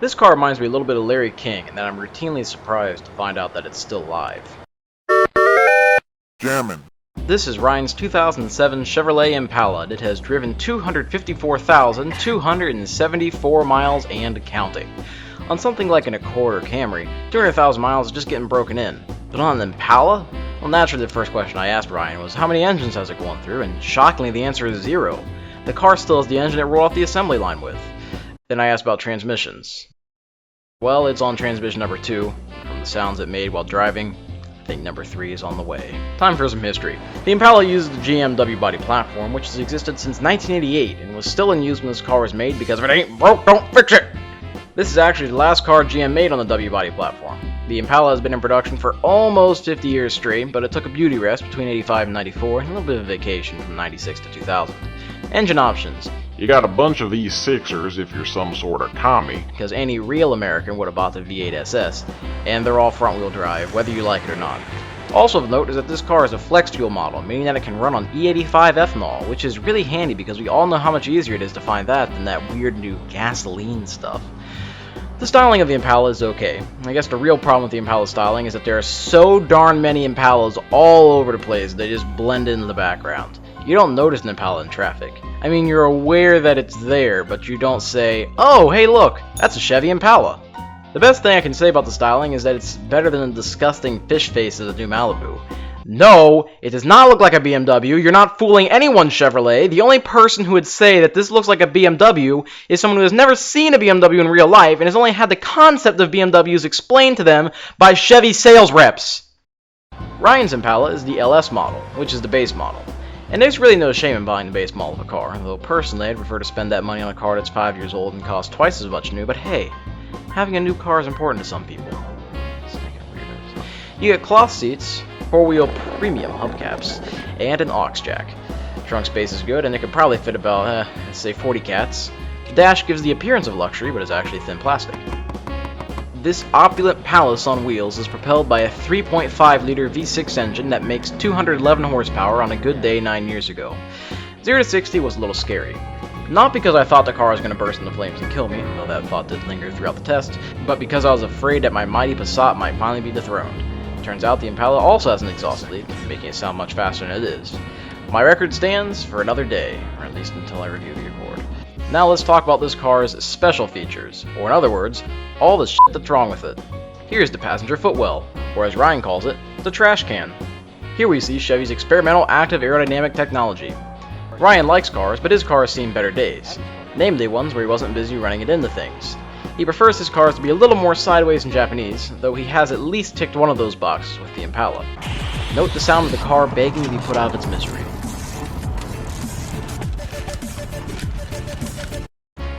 This car reminds me a little bit of Larry King, and that I'm routinely surprised to find out that it's still live. Jammin'. This is Ryan's 2007 Chevrolet Impala. It has driven 254,274 miles and counting. On something like an Accord or Camry, 200,000 miles is just getting broken in. But on an Impala? Well, naturally the first question I asked Ryan was, how many engines has it gone through? And shockingly the answer is 0. The car still has the engine it rolled off the assembly line with. Then I asked about transmissions. Well, it's on transmission number 2. From the sounds it made while driving, I think number 3 is on the way. Time for some history. The Impala uses the GM W-body platform, which has existed since 1988 and was still in use when this car was made because if it ain't broke, don't fix it! This is actually the last car GM made on the W-body platform. The Impala has been in production for almost 50 years straight, but it took a beauty rest between 85 and 94 and a little bit of a vacation from 96 to 2000. Engine options. You got a bunch of these Sixers if you're some sort of commie. Because any real American would have bought the V8 SS, and they're all front-wheel drive, whether you like it or not. Also of note is that this car is a flex fuel model, meaning that it can run on E85 ethanol, which is really handy because we all know how much easier it is to find that than that weird new gasoline stuff. The styling of the Impala is okay. I guess the real problem with the Impala styling is that there are so darn many Impalas all over the place they just blend into the background. You don't notice an Impala in traffic. I mean, you're aware that it's there, but you don't say, oh, hey look, that's a Chevy Impala. The best thing I can say about the styling is that it's better than the disgusting fish face of the new Malibu. No, it does not look like a BMW. You're not fooling anyone, Chevrolet. The only person who would say that this looks like a BMW is someone who has never seen a BMW in real life and has only had the concept of BMWs explained to them by Chevy sales reps. Ryan's Impala is the LS model, which is the base model. And there's really no shame in buying the base model of a car, though personally I'd prefer to spend that money on a car that's 5 years old and costs twice as much new, but hey, having a new car is important to some people. You get cloth seats, 4-wheel premium hubcaps, and an aux jack. Trunk space is good, and it could probably fit about, let's say 40 cats. The dash gives the appearance of luxury, but is actually thin plastic. This opulent palace on wheels is propelled by a 3.5-liter V6 engine that makes 211 horsepower on a good day 9 years ago. 0 to 60 was a little scary. Not because I thought the car was going to burst into flames and kill me, though that thought did linger throughout the test, but because I was afraid that my mighty Passat might finally be dethroned. Turns out the Impala also has an exhaust leak, making it sound much faster than it is. My record stands for another day, or at least until I review the Accord. Now let's talk about this car's special features, or in other words, all the shit that's wrong with it. Here's the passenger footwell, or as Ryan calls it, the trash can. Here we see Chevy's experimental active aerodynamic technology. Ryan likes cars, but his car has seen better days, namely ones where he wasn't busy running it into things. He prefers his cars to be a little more sideways and Japanese, though he has at least ticked one of those boxes with the Impala. Note the sound of the car begging to be put out of its misery.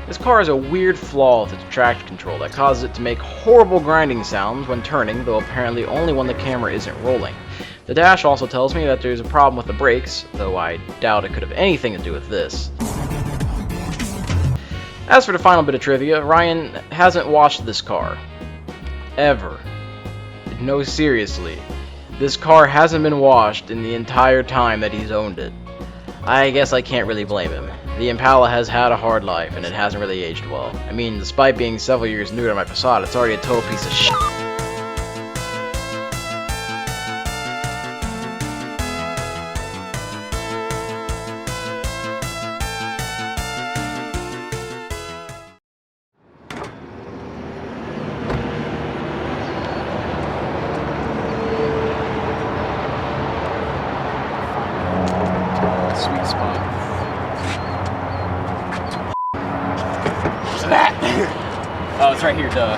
This car has a weird flaw with its traction control that causes it to make horrible grinding sounds when turning, though apparently only when the camera isn't rolling. The dash also tells me that there's a problem with the brakes, though I doubt it could have anything to do with this. As for the final bit of trivia, Ryan hasn't washed this car. Ever. No, seriously. This car hasn't been washed in the entire time that he's owned it. I guess I can't really blame him. The Impala has had a hard life, and it hasn't really aged well. I mean, despite being several years newer to my Passat, it's already a total piece of shit. Sweet spot. Oh, it's right here, duh.